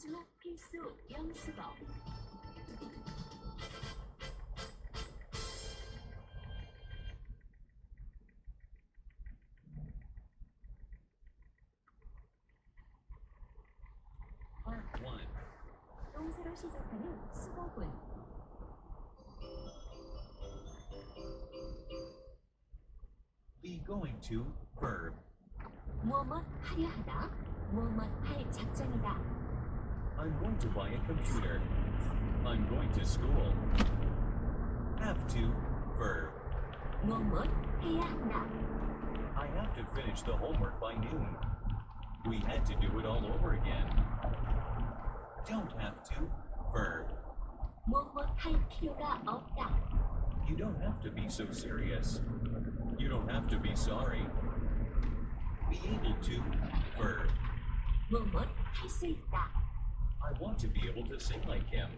중학 필수 영수법. 동사로 시작하는 수거문. Be going to verb. 무엇 하려 하다. 무엇 할 작정이다. I'm going to buy a computer. I'm going to school. Have to verb. 무엇 해야 한다. I have to finish the homework by noon. We had to do it all over again. Don't have to verb. 무엇 할 필요가 없다. You don't have to be so serious. You don't have to be sorry. Be able to verb. 무엇 할 수 있다. I want to be able to sing like him.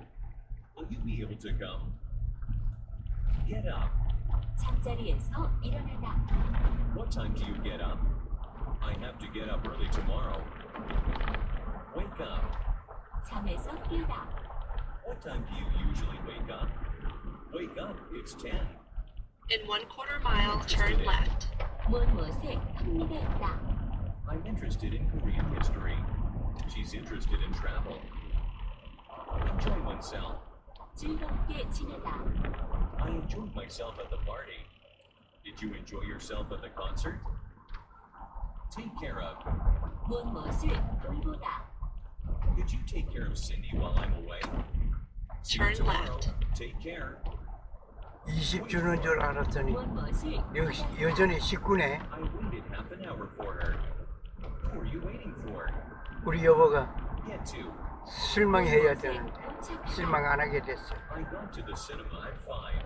Will you be able to come? Get up. 잠자리에서 일어나다. What time do you get up? I have to get up early tomorrow. Wake up. 잠에서 깨다. What time do you usually wake up? Wake up, it's 10. In 1/4 mile, turn left. 무엇에 흥미가 있다. I'm interested in Korean history. She's interested in travel. Enjoy oneself. 즐겁게 지내다. I enjoyed myself at the party. Did you enjoy yourself at the concert? Take care of. 무엇을 돌보다. Did you take care of Cindy while I'm away? See you Turn tomorrow. left. Take care. 20주는 줄 알았더니 무엇을 여전히 19네. I waited half an hour for her. Who are you waiting for? 우리 여보가 Get to. 실망해야 되는데 실망 안 하게 됐어. I got to the cinema at 5.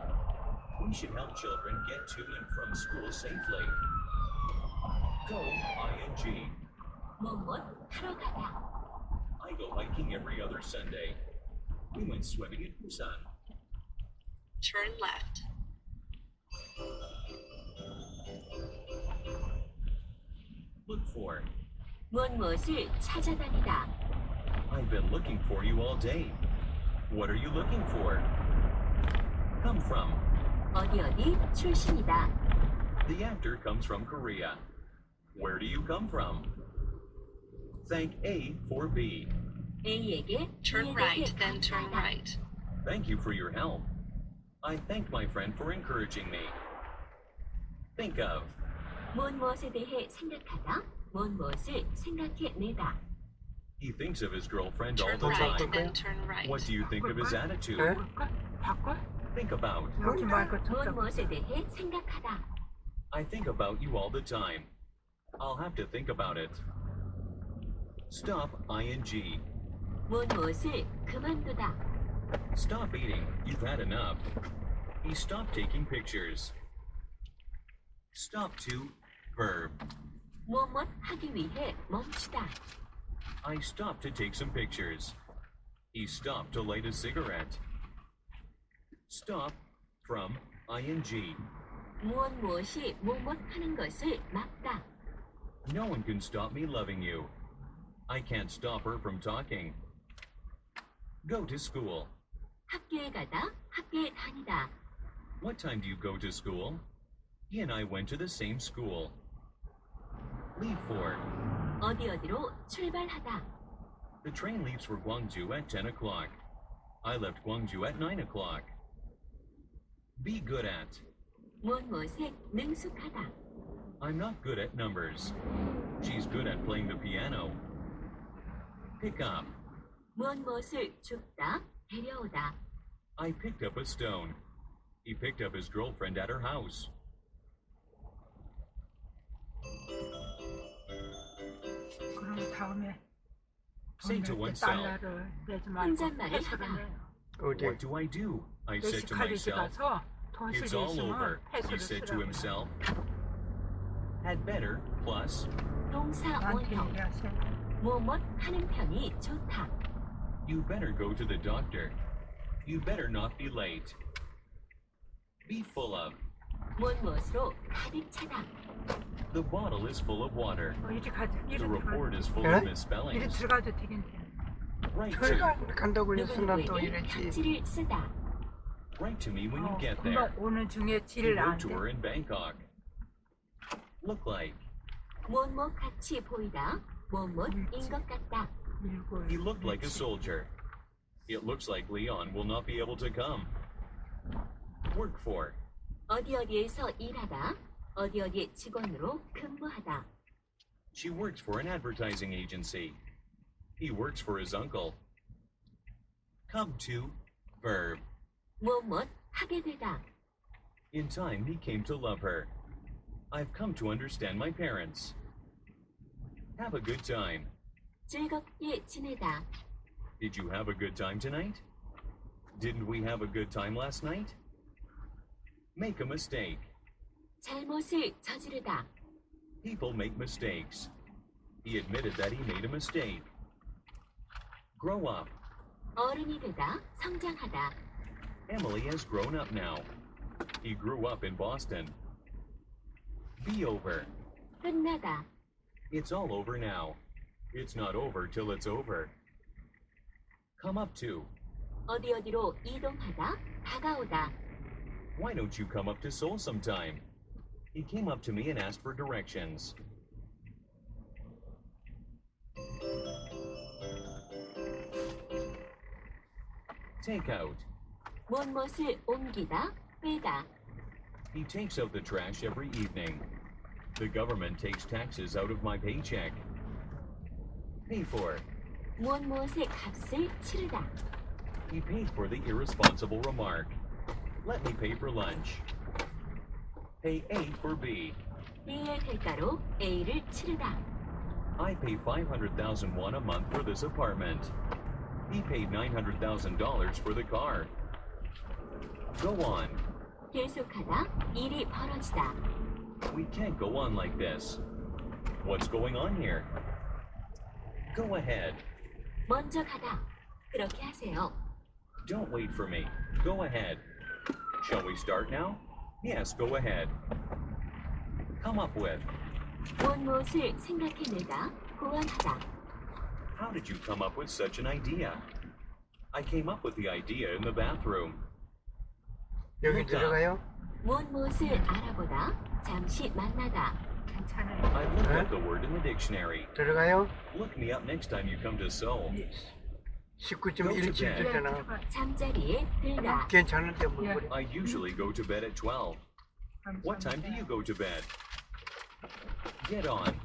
We should help children get to and from school safely. Go, ing. 무엇 하러 가다. I go hiking every other Sunday. We went swimming in Busan. Turn left. Look for. 무엇을 찾아다니다. I've been looking for you all day. What are you looking for? Come from. 어디 출신이다. The actor comes from Korea. Where do you come from? Thank A for B. A에게 Turn right, then turn right. Thank you for your help. I thank my friend for encouraging me. Think of. 무엇에 대해 생각하다. 무엇을 생각해내다. He thinks of his girlfriend all Turn the right, time. then turn right. What do you think of his attitude? 에? 바꿔? Think about. 여기 말고 저쪽. 무엇에 대해 생각하다. I think about you all the time. I'll have to think about it. Stop ing. 무엇을 그만두다. Stop eating. You've had enough. He stopped taking pictures. Stop to verb. 무엇 하기 위해 멈추다. I stopped to take some pictures. He stopped to light a cigarette. Stop from ing. 무엇이 하는 것을 막다. No one can stop me loving you. I can't stop her from talking. Go to school. 학교에 가다. 학교에 다니다. What time do you go to school? He and I went to the same school. Leave for. 어디로 출발하다. The train leaves for Gwangju at 10 o'clock. I left Gwangju at 9 o'clock. Be good at. 무엇에 능숙하다. I'm not good at numbers. She's good at playing the piano. Pick up. 무엇을 줍다. 데려오다. I picked up a stone. He picked up his girlfriend at her house. 그럼 다음에 Say to 돈 oneself. 달러를 내지 말고 혼잣말을 패스를 하다. 내요. 어디? What do I do? I said to 멕시칼리지 myself. 가서 돈 It's 쓸 일 all over, 있으면 he 패스를 said to 쓰라고. himself. Had better plus. 동사 나한테 원형. 얘기하세요. 무엇 하는 편이 좋다. You better go to the doctor. You better not be late. Be full of. 무엇으로 가득 차다. The bottle is full of water. 이리 가자. 이리 The 들어가. report is full Huh? of 이리 misspellings. 들어가도 되겠네. Write to, 간다고 해서 나 또 누구누구에게 이랬지. 편지를 쓰다. write to me when you get 금방 there. 오는 중에 He 지를 안 wrote to 돼. her in Bangkok. Look like. 무엇 같이 보이다. 무엇인 것 같다. 밀고 He looked like a soldier. It looks like Leon will not be able to come. Work for. 어디어디에서 일하다. 어디어디의 직원으로 근무하다. She works for an advertising agency. He works for his uncle. Come to. Verb. 무엇 하게 되다. In time, he came to love her. I've come to understand my parents. Have a good time. 즐겁게 지내다. Did you have a good time tonight? Didn't we have a good time last night? Make a mistake. 잘못을 저지르다. People make mistakes. He admitted that he made a mistake. Grow up. 어른이 되다. 성장하다. Emily has grown up now. He grew up in Boston. Be over. 끝나다. It's all over now. It's not over till it's over. Come up to. 어디어디로 이동하다. 다가오다. Why don't you come up to Seoul sometime? He came up to me and asked for directions. Take out. 무엇을 옮기다. 빼다. He takes out the trash every evening. The government takes taxes out of my paycheck. Pay for. 무엇의 값을 치르다. He paid for the irresponsible remark. Let me pay for lunch. Pay A for B. B의 대가로 A를 치르다. I pay 500,000 won a month for this apartment. He paid $900,000 for the car. Go on. 계속하다. 일이 벌어지다. We can't go on like this. What's going on here? Go ahead. 먼저 가다. 그렇게 하세요. Don't wait for me. Go ahead. Shall we start now? Yes, go ahead. Come up with. 무엇을 생각해내다. 고안하다. How did you come up with such an idea? I came up with the idea in the bathroom. 여기 들어가요? 무엇을 알아보다. 잠시 만나다. 괜찮아요. I looked Huh? up the word in the dictionary. 들어가요? Look me up next time you come to Seoul. 19.17 예, 잖아. 들어가. 잠자리에 들다. 괜찮은데 뭐 예. 그래. I usually go to bed at 12. What time do you go to bed? Get on.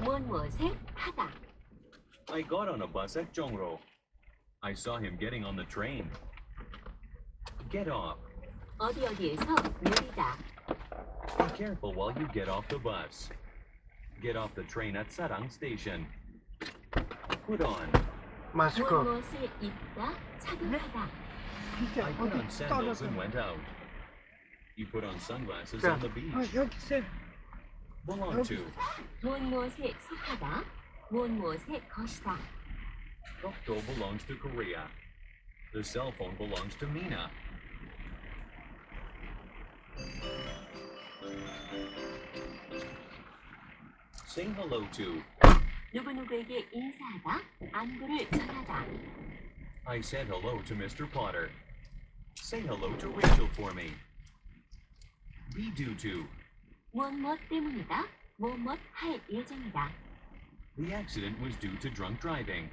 무엇에 타다. I got on a bus at Jongro. I saw him getting on the train. Get off. 어디어디에서 내리다. Be careful while you get off the bus. Get off the train at Sarang Station. Put on. 마스크. 무엇을 입다. 착용하다. I put on sandals and went out. You put on sunglasses on the beach. 여기 있어요. Belong to. 무엇에 속하다. 무엇에 것이다. Dokdo belongs to Korea. The cell phone belongs to Mina. Say hello to. 누구누구에게 인사하다. 안부를 전하다. I said hello to Mr. Potter. Say hello to Rachel for me. Be due to. 무엇 때문이다. 무엇 할 예정이다. The accident was due to drunk driving.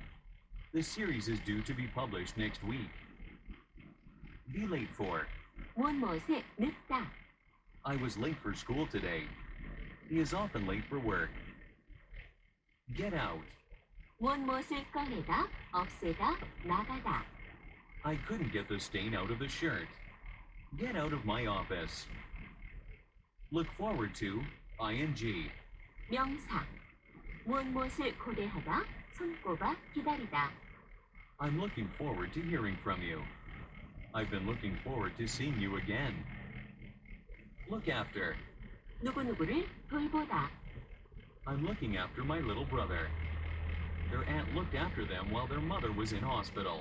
The series is due to be published next week. Be late for. 무엇에 늦다. I was late for school today. He is often late for work. Get out. 무엇을 꺼내다. 없애다. 나가다. I couldn't get the stain out of the shirt. Get out of my office. Look forward to. ing. 명사. 무엇을 고대하다. 손꼽아 기다리다. I'm looking forward to hearing from you. I've been looking forward to seeing you again. Look after. 누구누구를 돌보다. I'm looking after my little brother. Their aunt looked after them while their mother was in hospital.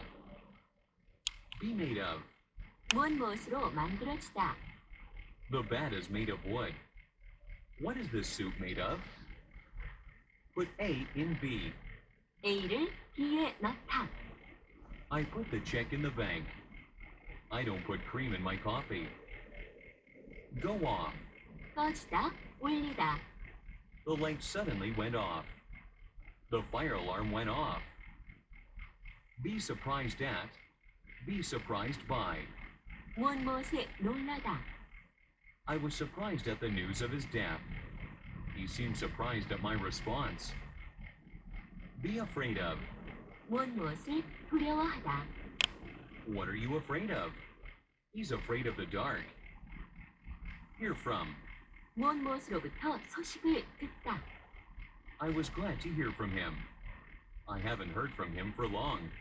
Be made of. 무엇으로 만들어지다. The bat is made of wood. What is this suit made of? Put A in B. A를 B에 넣다. I put the check in the bank. I don't put cream in my coffee. Go off. 꺼지다, 울리다. The light suddenly went off. The fire alarm went off. Be surprised at. Be surprised by. 무엇에 놀라다. I was surprised at the news of his death. He seemed surprised at my response. Be afraid of. 무엇을 두려워하다. What are you afraid of? He's afraid of the dark. Hear from. 무엇으로부터 소식을 듣다. I was glad to hear from him. I haven't heard from him for long.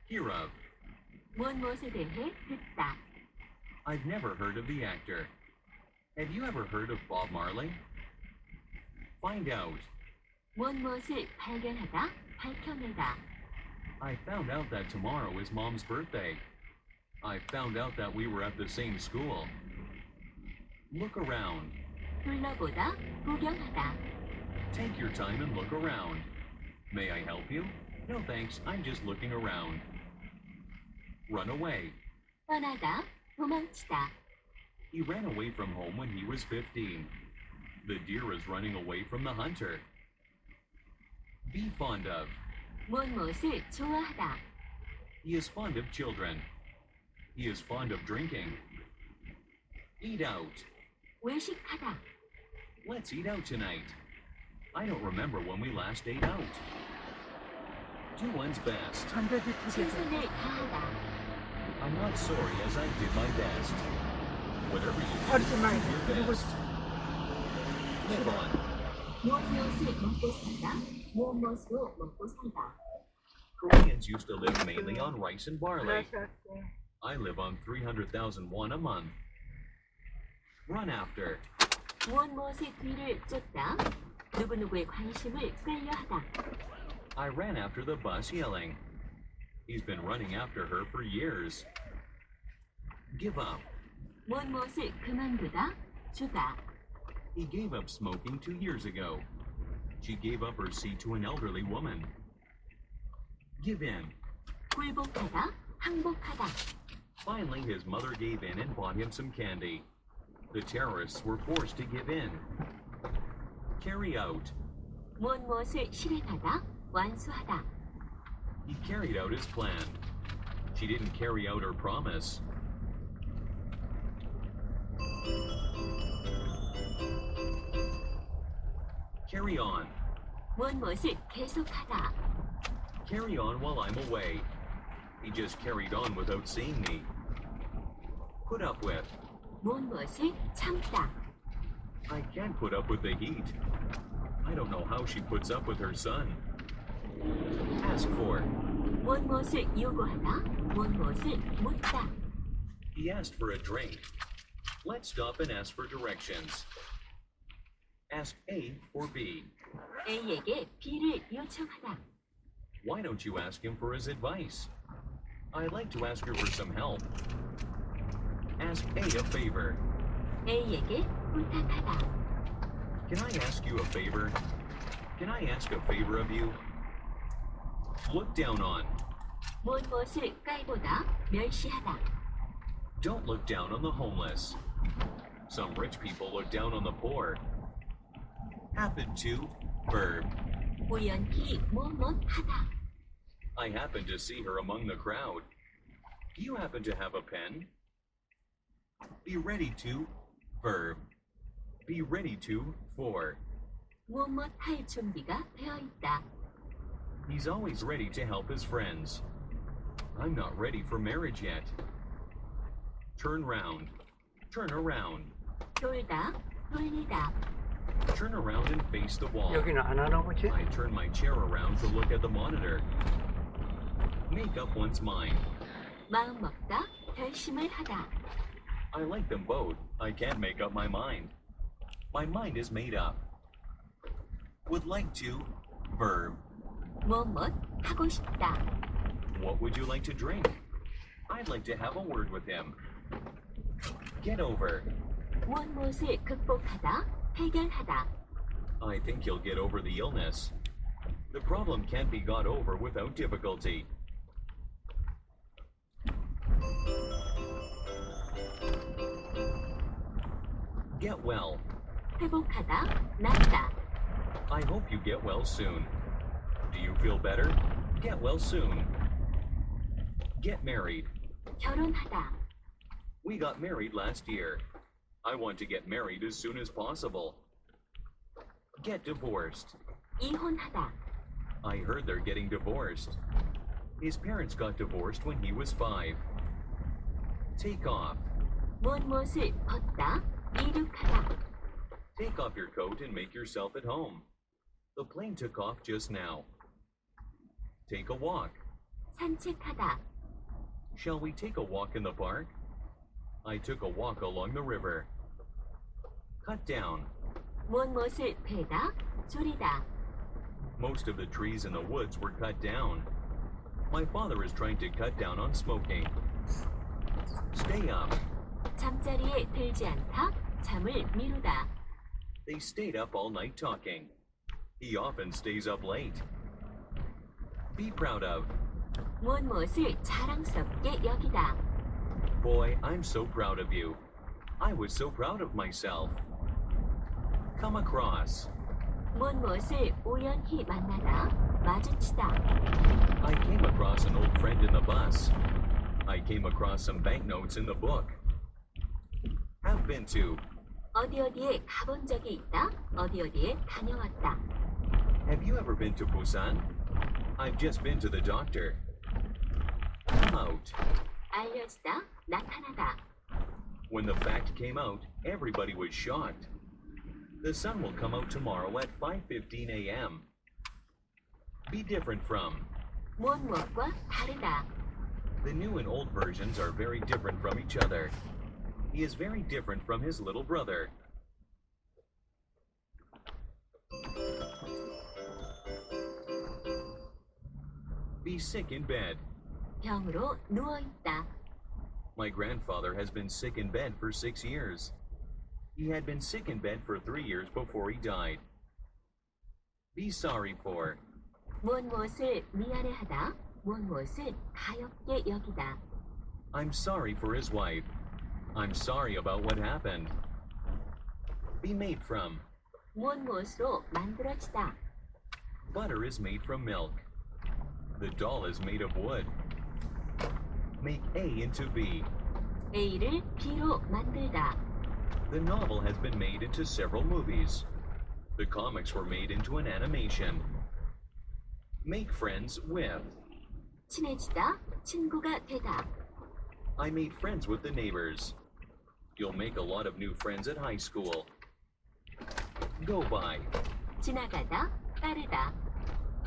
Hear of. 무엇에 대해 듣다. I've never heard of the actor. Have you ever heard of Bob Marley? Find out. 무엇을 발견하다, 밝혀내다. I found out that tomorrow is Mom's birthday. I found out that we were at the same school. Look around. 둘러보다, 구경하다. Take your time and look around. May I help you? No thanks, I'm just looking around. Run away. 떠나다, 도망치다. He ran away from home when he was 15. The deer is running away from the hunter. Be fond of. 무엇을 좋아하다. He is fond of children. He is fond of drinking. Eat out. 외식하다. Let's eat out tonight. I don't remember when we last ate out. Do one's best. 전자지 두 개. 최선을 다하다. I'm not sorry as I did my best. Whatever you do, 버리지 말고. do your 그리고 best. Live on. 무엇을 먹고 산다. 무엇으로 먹고 산다. Koreans used to live mainly on rice and barley. 알았어. I live on 300,000 won a month. Run after. 무엇의 뒤를 쫓다. 누구누구의 관심을 끌려하다. I ran after the bus yelling. He's been running after her for years. Give up. 무엇을 그만두다. 주다. He gave up smoking 2 years ago. She gave up her seat to an elderly woman. Give in. 굴복하다. 항복하다. Finally, his mother gave in and bought him some candy. The terrorists were forced to give in. Carry out. 무엇을 실행하다. 완수하다. He carried out his plan. She didn't carry out her promise. Carry on. 무엇을 계속하다. Carry on while I'm away. He just carried on without seeing me. Put up with. 무엇을 참다. I can't put up with the heat. I don't know how she puts up with her son. Ask for. 무엇을 요구하다. 무엇을 묻다. He asked for a drink. Let's stop and ask for directions. Ask A or B. A에게 B를 요청하다. Why don't you ask him for his advice? I'd like to ask her for some help. Ask A a favor. A에게 부탁하다. Can I ask you a favor? Can I ask a favor of you? Look down on. 무엇을 깔보다. 멸시하다. Don't look down on the homeless. Some rich people look down on the poor. Happen to, verb. 우연히 하다. I happened to see her among the crowd. Do you happen to have a pen? Be ready to, verb. Be ready to, for. 할 준비가 되어 있다. He's always ready to help his friends. I'm not ready for marriage yet. Turn round. Turn around. 돌다. 돌리다. Turn around and face the wall. 여기는 안 하나 보지? I turn my chair around to look at the monitor. Make up one's mind. 마음 먹다. 결심을 하다. I like them both. I can't make up my mind. My mind is made up. Would like to, verb. 하고 싶다. What would you like to drink? I'd like to have a word with him. Get over. 무엇을 극복하다. 해결하다. I think he'll get over the illness. The problem can't be got over without difficulty. Get well. 회복하다, 낫다. I hope you get well soon. Do you feel better? Get well soon. Get married. 결혼하다. We got married last year. I want to get married as soon as possible. Get divorced. 이혼하다. I heard they're getting divorced. His parents got divorced when he was 5. Take off. 무엇을 벗다, 이륙하다. Take off your coat and make yourself at home. The plane took off just now. Take a walk. 산책하다. Shall we take a walk in the park? I took a walk along the river. Cut down. 무엇을 베다, 줄이다. Most of the trees in the woods were cut down. My father is trying to cut down on smoking. Stay up. 잠자리에 들지 않다, 잠을 미루다. They stayed up all night talking. He often stays up late. Be proud of. 무엇을 자랑스럽게 여기다. Boy, I'm so proud of you. I was so proud of myself. Come across. 무엇을 우연히 만나다, 마주치다. I came across an old friend in the bus. I came across some banknotes in the book. Have been to. 어디에 가본 적이 있다, 어디에 다녀왔다. Have you ever been to Busan? I've just been to the doctor. Come out. 알려지다, 나타나다. When the fact came out, everybody was shocked. The sun will come out tomorrow at 5:15 a.m. Be different from. 무엇과 다르다. The new and old versions are very different from each other. He is very different from his little brother. Be sick in bed. 병으로 누워있다. My grandfather has been sick in bed for 6 years. He had been sick in bed for 3 years before he died. Be sorry for. 무엇을 미안해하다, 무엇을 가엾게 여기다. I'm sorry for his wife. I'm sorry about what happened. Be made from. 무엇으로 만들어지다. Butter is made from milk. The doll is made of wood. Make A into B. A를 B로 만들다. The novel has been made into several movies. The comics were made into an animation. Make friends with. 친해지다, 친구가 되다. I made friends with the neighbors. You'll make a lot of new friends at high school. Go by. 지나가다, 따르다.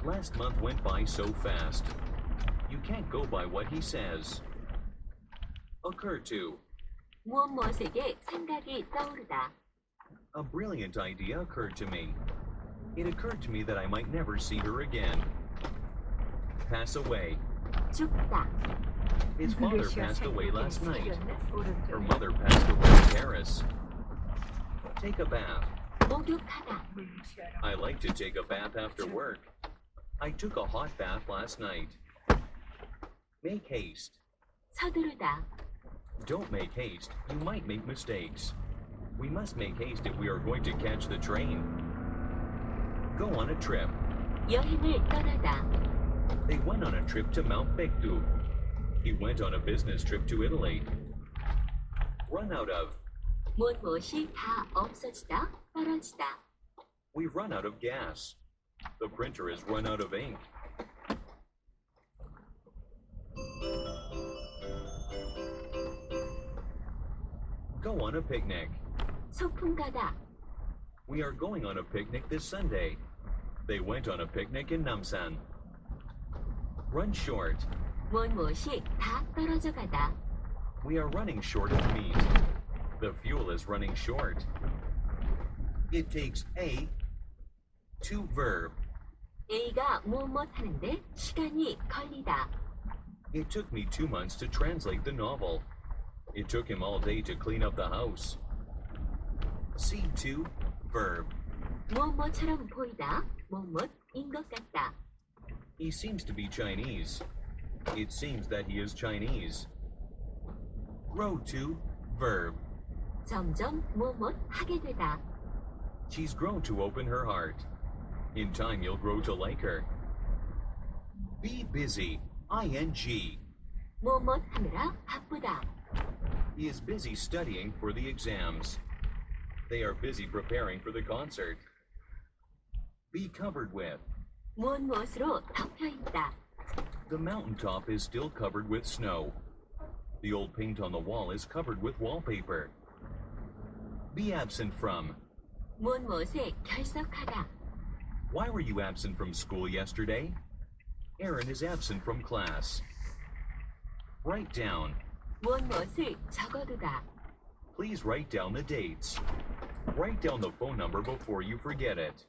Last month went by so fast. You can't go by what he says. Occur to. 무엇에게 생각이 떠오르다. A brilliant idea occurred to me. It occurred to me that I might never see her again. Pass away. 죽다. His father passed away last night. 오른쪽. Her mother passed away in Paris. Take a bath. 목욕하다. I like to take a bath after work. I took a hot bath last night. Make haste. 서두르다. Don't make haste. You might make mistakes. We must make haste if we are going to catch the train. Go on a trip. 여행을 떠나다. They went on a trip to Mount Feu. He went on a business trip to Italy. Run out of. 무엇이 다 없어지다, 떨어지다. We've run out of gas. The printer has run out of ink. Go on a picnic. 소풍 가다. We are going on a picnic this Sunday. They went on a picnic in Namsan. Run short. 무엇이 다 떨어져 가다. We are running short of meat. The fuel is running short. It takes A to verb. A가 무엇 하는데 시간이 걸리다. It took me 2 months to translate the novel. It took him all day to clean up the house. C to verb. 뭐뭐처럼 보이다. 뭐뭐인 것 같다. He seems to be Chinese. It seems that he is Chinese. Grow to verb. 점점 뭐뭐 하게 되다. She's grown to open her heart. In time, you'll grow to like her. Be busy. ing. 뭐뭐 하느라 바쁘다. He is busy studying for the exams. They are busy preparing for the concert. Be covered with. 무엇으로 덮여 있다. The mountaintop is still covered with snow. The old paint on the wall is covered with wallpaper. Be absent from. 무엇에 결석하다. Why were you absent from school yesterday? Aaron is absent from class. Write down. 무엇을 적어두다. Please write down the dates. Write down the phone number before you forget it.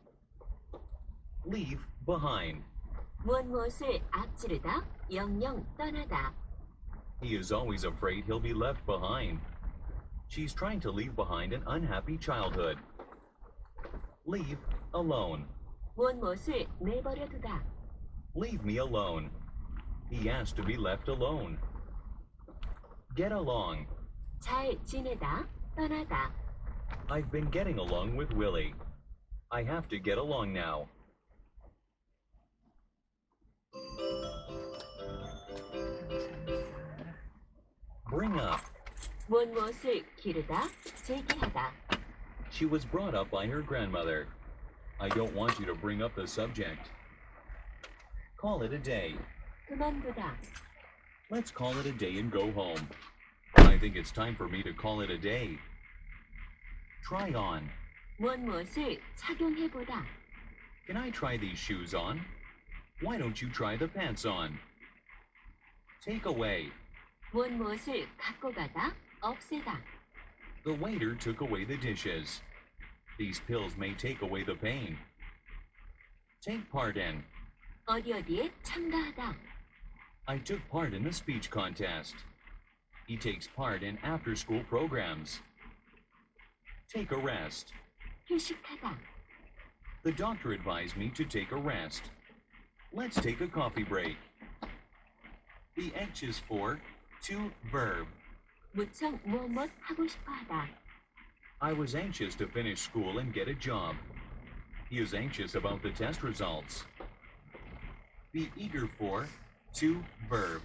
Leave behind. 무엇을 앞지르다. 영영 떠나다. He is always afraid he'll be left behind. She's trying to leave behind an unhappy childhood. Leave alone. 무엇을 내버려 두다. Leave me alone. He asked to be left alone. Get along. 잘 지내다. 떠나다. I've been getting along with Willie. I have to get along now. Bring up. 무엇을 기르다. 제기하다. She was brought up by her grandmother. I don't want you to bring up the subject. Call it a day. 그만두다. Let's call it a day and go home. I think it's time for me to call it a day. Try on. 무엇을 착용해보다. Can I try these shoes on? Why don't you try the pants on? Take away. 무엇을 갖고 가다. 없애다. The waiter took away the dishes. These pills may take away the pain. Take part in. 어디에 참가하다. I took part in the speech contest. He takes part in after-school programs. Take a rest. 휴식하다. The doctor advised me to take a rest. Let's take a coffee break. Be anxious for to verb. 무척 무엇 하고 싶어 하다. I was anxious to finish school and get a job. He is anxious about the test results. Be eager for to verb.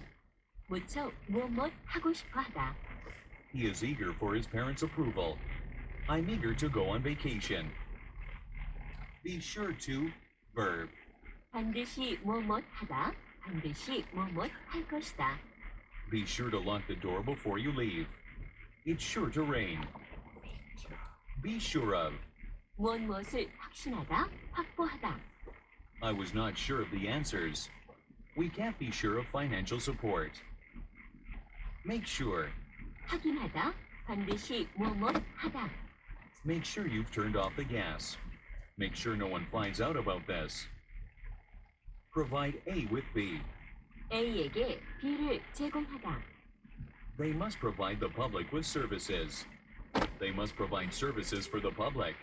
무척 무엇 하고 싶어 하다. He is eager for his parents' approval. I'm eager to go on vacation. Be sure to verb. 반드시 무엇 하다. 반드시 무엇 할 것이다. Be sure to lock the door before you leave. It's sure to rain. Be sure of. 무엇을 확신하다. 확보하다. I was not sure of the answers. We can't be sure of financial support. Make sure. 확인하다. 반드시 무엇 하다. Make sure you've turned off the gas. Make sure no one finds out about this. Provide A with B. A에게 B를 제공하다. They must provide the public with services. They must provide services for the public.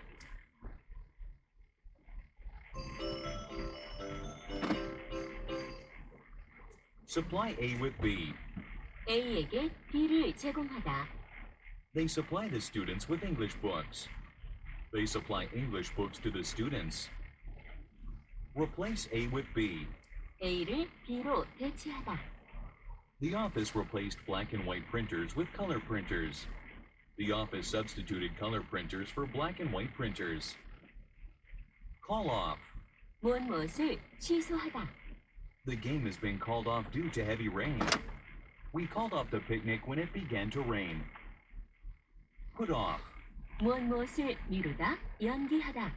Supply A with B. A에게 B를 제공하다. They supply the students with English books. They supply English books to the students. Replace A with B. A를 B로 대체하다. The office replaced black and white printers with color printers. The office substituted color printers for black and white printers. Call off. 무엇을 취소하다. The game has been called off due to heavy rain. We called off the picnic when it began to rain. Put off. 무엇을 미루다. 연기하다.